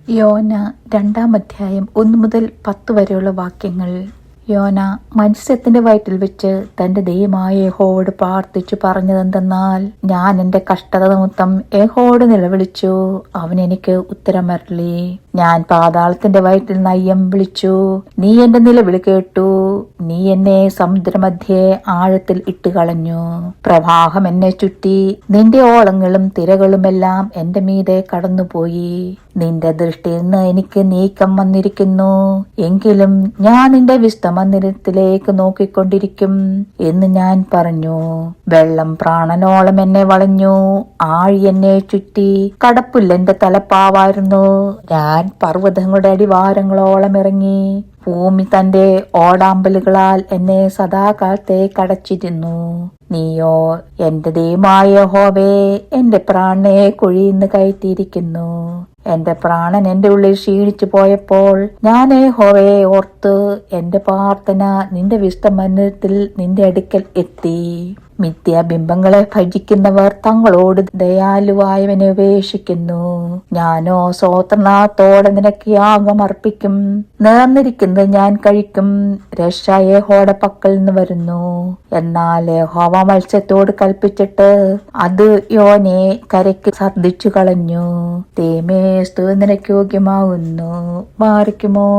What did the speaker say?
യോന 2-ാം അധ്യായം 1 മുതൽ 10 വരെയുള്ള വാക്യങ്ങൾ. യോന മത്സ്യത്തിന്റെ വയറ്റിൽ വെച്ച് തന്റെ ദൈവമായ യഹോവയോട് പ്രാർത്ഥിച്ചു പറഞ്ഞതെന്തെന്നാൽ, ഞാൻ എന്റെ കഷ്ടത നിമിത്തം യഹോവയോട് നിലവിളിച്ചു, അവൻ എനിക്ക് ഉത്തരമരുളി. ഞാൻ പാതാളത്തിന്റെ വയറ്റിൽ നയ്യം വിളിച്ചു, നീ എന്റെ നിലവിളി കേട്ടു. നീ എന്നെ സമുദ്രമധ്യേ ആഴത്തിൽ ഇട്ടുകളഞ്ഞു. പ്രവാഹം എന്നെ ചുറ്റി, നിന്റെ ഓളങ്ങളും തിരകളുമെല്ലാം എന്റെ മീതെ കടന്നുപോയി. നിന്റെ ദൃഷ്ടിയിൽ നിന്ന് എനിക്ക് നീക്കം വന്നിരിക്കുന്നു. എങ്കിലും ഞാൻ നിന്റെ വിസ്തമന്ദിരത്തിലേക്ക് നോക്കിക്കൊണ്ടിരിക്കും എന്ന് ഞാൻ പറഞ്ഞു. വെള്ളം പ്രാണനോളം എന്നെ വളഞ്ഞു, ആഴി എന്നെ ചുറ്റി, കടപ്പുല്ലെന്റെ തലപ്പാവായിരുന്നു. ഞാൻ പർവ്വതങ്ങളുടെ അടിവാരങ്ങളോളം ഇറങ്ങി. ഭൂമി തന്റെ ഓടാമ്പലുകളാൽ എന്നെ സദാകാലത്തേക്ക് അടച്ചിരുന്നു. നീയോ എന്റെ ദൈവമായ യഹോവേ, എന്റെ പ്രാണനെ കുഴിയിന്ന് കയറ്റിയിരിക്കുന്നു. എന്റെ പ്രാണൻ എന്റെ ഉള്ളിൽ ക്ഷീണിച്ചു പോയപ്പോൾ ഞാൻ യഹോവയെ ഓർത്ത് എന്റെ പ്രാർത്ഥന നിന്റെ വിസ്തമന്ദിരത്തിൽ നിന്റെ അടുക്കൽ എത്തി. മിഥ്യാബിംബങ്ങളെ ഭജിക്കുന്നവർ തങ്ങളോട് ദയാലുവായവനെ ഉപേക്ഷിക്കുന്നു. ഞാനോ സ്വോത്രനാഥത്തോടെ നിനക്ക് യാഗം അർപ്പിക്കും. നേർന്നിരിക്കുന്നത് ഞാൻ കഴിക്കും. രക്ഷ യഹോവയുടെ പക്കൽ നിന്ന് വരുന്നു. എന്നാൽ യഹോവ മത്സ്യത്തോട് കൽപ്പിച്ചിട്ട് അത് യോനെ കരയ്ക്ക് ഛർദ്ദിച്ചു കളഞ്ഞു. ദൈവമേ, സ്തുതി നിനക്ക് യോഗ്യമാകുന്നു. മാറിക്കുമോ?